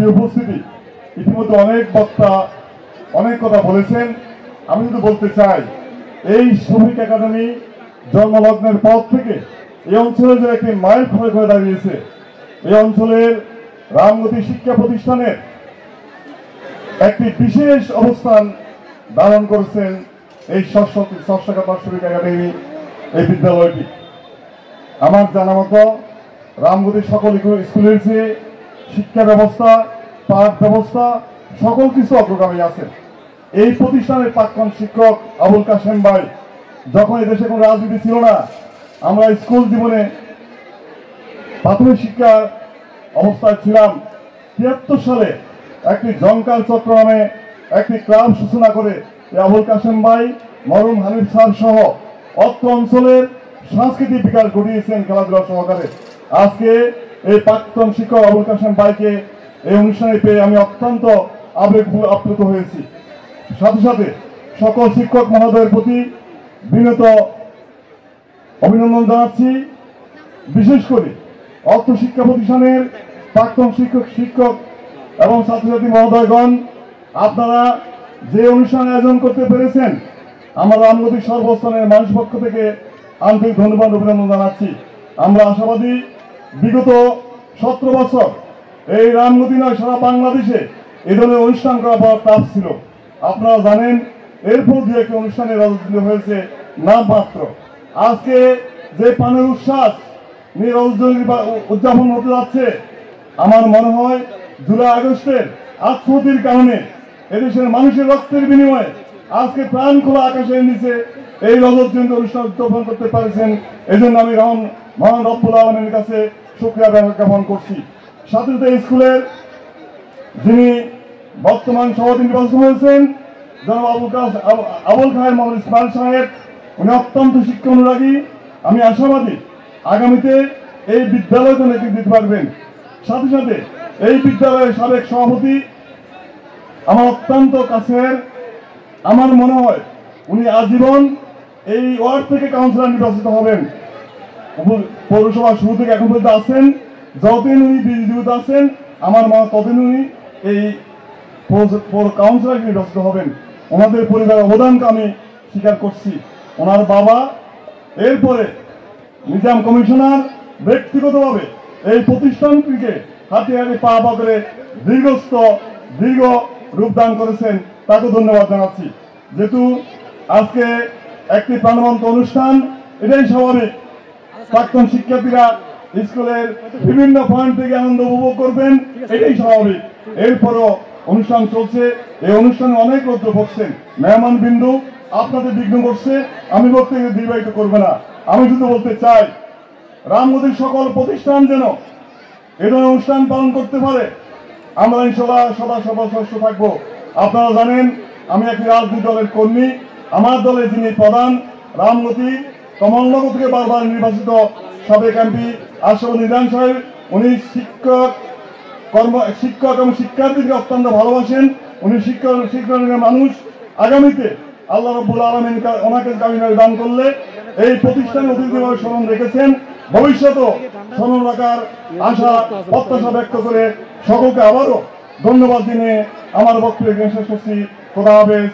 প্রিয় উপস্থিতি, ইতিমধ্যে অনেক বক্তা অনেক কথা বলেছেন। আমি শুধু বলতে চাই, এই শফিক একাডেমি জন্মলগ্নের পর থেকে এই অঞ্চলে যে একটি মাইল ফলক হয়ে দাঁড়িয়েছে, এই অঞ্চলের রামগতি শিক্ষা প্রতিষ্ঠানের একটি বিশেষ অবস্থান ধারণ করেছেন এই ষষ্ঠকার শফিক একাডেমি, এই বিদ্যালয়টি। আমার জানা মতো রামগতির সকল স্কুলের যে শিক্ষা ব্যবস্থা, পাঠ ব্যবস্থা, সকল কিছু অগ্রগামী আছে। এই প্রতিষ্ঠানের প্রাক্তন শিক্ষক আবুল কাশেম ভাই, যখন এদেশে কোনো রাজনীতি ছিল না, আমরা স্কুল জীবনে প্রাথমিক শিক্ষার অবস্থায় ছিলাম, ৭৩ সালে একটি জঙ্কাল চক্র নামে একটি ক্লাব সূচনা করে আবুল কাশেম ভাই, মরহুম হানিফ স্যার সহ অত্র অঞ্চলের সাংস্কৃতিক বিকাশ ঘটিয়েছেন খেলাধুলা সহকারে। আজকে এই প্রাক্তন শিক্ষক আবুল কাশেম ভাইকে এই অনুষ্ঠানে পেয়ে আমি অত্যন্ত আপ্লুত হয়েছি। সাথে সাথে সকল শিক্ষক মহোদয়ের প্রতি বিনীত অভিনন্দন জানাচ্ছি। বিশেষ করে অর্থ শিক্ষা প্রতিষ্ঠানের প্রাক্তন শিক্ষক এবং ছাত্রছাত্রী মহোদয়গণ, আপনারা যে অনুষ্ঠান আয়োজন করতে পেরেছেন, আমরা রামগতির সর্বস্থানের মানুষ পক্ষ থেকে আন্তরিক ধন্যবাদ অভিনন্দন জানাচ্ছি। আমরা আশাবাদী, বিগত ১৭ বছর এই রামগতি নয়, সারা বাংলাদেশে এ ধরনের অনুষ্ঠান করা বড় টাফ ছিল। আপনারা জানেন, এরপর দু একটি অনুষ্ঠানের আয়োজন হয়েছে নামমাত্র। আজকে যে পানের উচ্ছ্বাস নিয়ে উদযাপন হতে যাচ্ছে, আমার মনে হয় জুলাই আগস্টের আত্মহত্যের কারণে এদেশের মানুষের রক্তের বিনিময়ে আজকে প্রাণ খোলা আকাশের নিচে এই রজত জয়ন্তী অনুষ্ঠান উদযাপন করতে পারছেন। এজন্য আমি মহান রব্বুল আলামিনের কাছে শুকরিয়া জ্ঞাপন করছি। সাথে সাথে স্কুলের যিনি বর্তমান সভাপতি নির্বাচিত হয়েছেন, জনাব আবুল খায়ের মোহাম্মদ ইসমাইল সাহেব, উনি অত্যন্ত শিক্ষা অনুরাগী। আমি আশাবাদী আগামীতে এই বিদ্যালয়কে নেতৃত্ব দিতে পারবেন। সাথে সাথে এই বিদ্যালয়ের সাবেক সভাপতি আমার অত্যন্ত কাছের, আমার মনে হয় উনি আজীবন এই ওয়ার্ড থেকে কাউন্সিলর নির্বাচিত হবেন। পৌরসভা শুরু থেকে এখন পর্যন্ত আছেন, যতদিন উনি জীবিত আছেন আমার মনে হয় ততদিন উনি এই কাউন্সিলর নির্বাচিত হবেন। ওনাদের পরিবারের অবদানকে আমি স্বীকার করছি। ওনার বাবা এরপরে নিজাম কমিশনার ব্যক্তিগতভাবে এই প্রতিষ্ঠানটিকে হাতে হাতে পা পা করে দীর্ঘ রূপদান করেছেন, তাকে ধন্যবাদ জানাচ্ছি। যেহেতু আজকে একটি প্রাণবন্ত অনুষ্ঠান, এটাই স্বাভাবিক প্রাক্তন শিক্ষার্থীরা স্কুলের বিভিন্ন পয়েন্ট থেকে আনন্দ উপভোগ করবেন, এটাই স্বাভাবিক। এরপরও অনুষ্ঠান চলছে, এই অনুষ্ঠানে অনেক লোক বসছেন, মেহমান বিন্দু আপনাদের বিঘ্ন করছে, আমি বক্তব্য দীর্ঘায়িত করবে না। আমি শুধু বলতে চাই, রামগতির সকল প্রতিষ্ঠান যেন এ ধরনের অনুষ্ঠান পালন করতে পারে, আমরা ইনশাআল্লাহ সদা সর্বশ্রেষ্ঠ থাকবো। আপনারা জানেন আমি একটি রাজনৈতিক দলের কর্মী। আমার দলের যিনি প্রধান, রামগতি কমলনগর থেকে বারবার নির্বাচিত সাবেক এমপি আশরাফুল নিজাম সাহেব, উনি শিক্ষক এবং শিক্ষার্থীকে অত্যন্ত ভালোবাসেন। উনি শিক্ষকের মানুষ। আগামীতে আল্লাহ রাব্বুল আলামিন ওনাকে কামিনার দান করলে এই প্রতিষ্ঠানের অতিথিভাবে স্মরণ রেখেছেন, ভবিষ্যতেও স্মরণ রাখার আশা প্রত্যাশা ব্যক্ত করে সকলকে আবারও ধন্যবাদ দিনে আমার বক্তব্য শেষ করছি। খোদা হাফেজ।